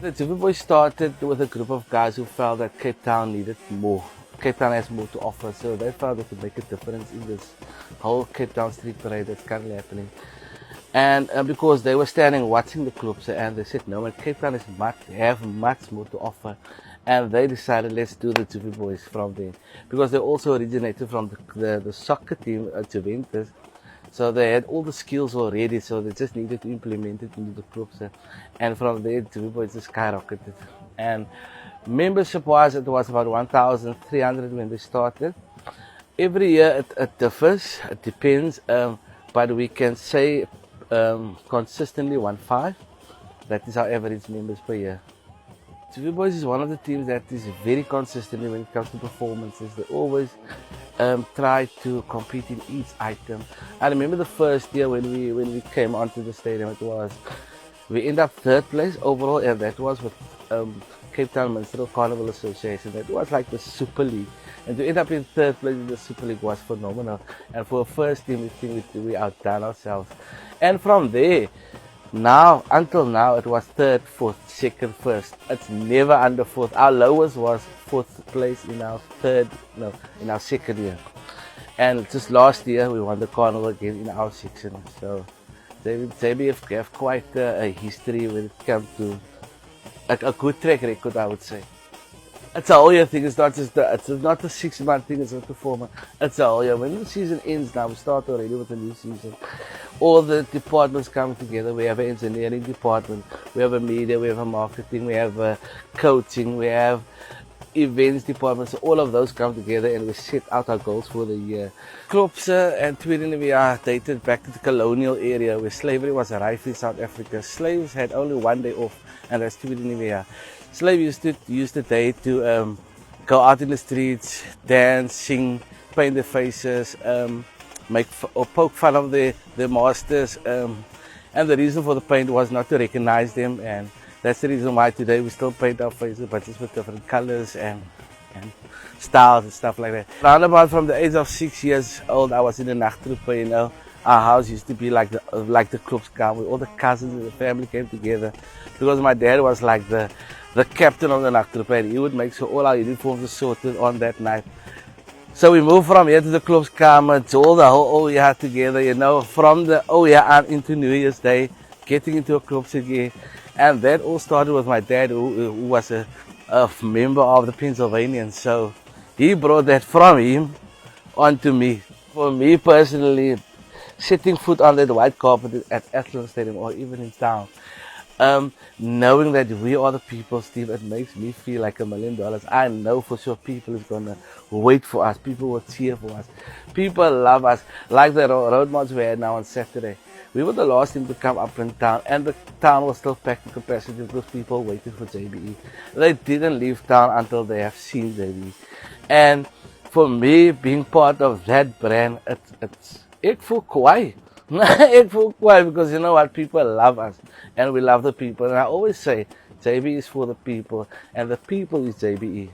The Juvie Boy started with a group of guys who felt that Cape Town needed more. Cape Town has more to offer, so they felt they could make a difference in this whole Cape Town street parade that's currently happening. And because they were standing watching the clubs, and they said, no man, Cape Town have much more to offer. And they decided, let's do the Juvie Boys from there. Because they also originated from the soccer team at Juventus. So they had all the skills already, so they just needed to implement it into the clubs. And from there, Juvie Boys just skyrocketed. And membership-wise, it was about 1,300 when they started. Every year it differs, it depends, but we can say consistently 1.5. That is our average members per year. Juvie Boys is one of the teams that is very consistent when it comes to performances. They always try to compete in each item. I remember the first year when we came onto the stadium, we ended up third place overall, and that was with Cape Town Minstrel Carnival Association. That was like the Super League, and to end up in third place in the Super League was phenomenal. And for a first team, we think we outdone ourselves. And from there, until now, it was third, fourth, second, first. It's never under fourth. Our lowest was fourth place in our second year. And just last year, we won the carnival again in our section. So JBE have quite a history when it comes to a good track record, I would say. It's a whole year thing. It's not a 6-month thing. It's not a 4-month. It's a whole year. When the season ends now, we start already with a new season. All the departments come together. We have an engineering department. We have a media. We have a marketing. We have a coaching. We have events department. So all of those come together and we set out our goals for the year. Klopse and Tweede are dated back to the colonial area where slavery was rife in South Africa. Slaves had only one day off, and that's Tweede. Slaves used to use the day to go out in the streets, dance, sing, paint their faces, or poke fun of their masters. And the reason for the paint was not to recognize them, and that's the reason why today we still paint our faces, but just with different colors and styles and stuff like that. Around about from the age of 6 years old, I was in the Nachtruppe, you know. Our house used to be like the club's camp, where all the cousins and the family came together, because my dad was like the captain of the Nachtruppe, and he would make sure all our uniforms were sorted on that night. So we moved from here to the club's kamer, all the whole year together, you know, from the year on into New Year's Day, getting into a club again. And that all started with my dad, who was a member of the Pennsylvanians. So he brought that from him onto me. For me personally, setting foot on that white carpet at Athlone Stadium or even in town, knowing that we are the people's team, it makes me feel like $1 million. I know for sure people is gonna wait for us. People will cheer for us. People love us. Like the road march we had now on Saturday. We were the last team to come up in town, and the town was still packed to capacity because people waited for JBE. They didn't leave town until they have seen JBE. And for me, being part of that brand, it's ek voel kwaai. Ek voel kwaai because you know what, people love us and we love the people. And I always say, JBE is for the people and the people is JBE.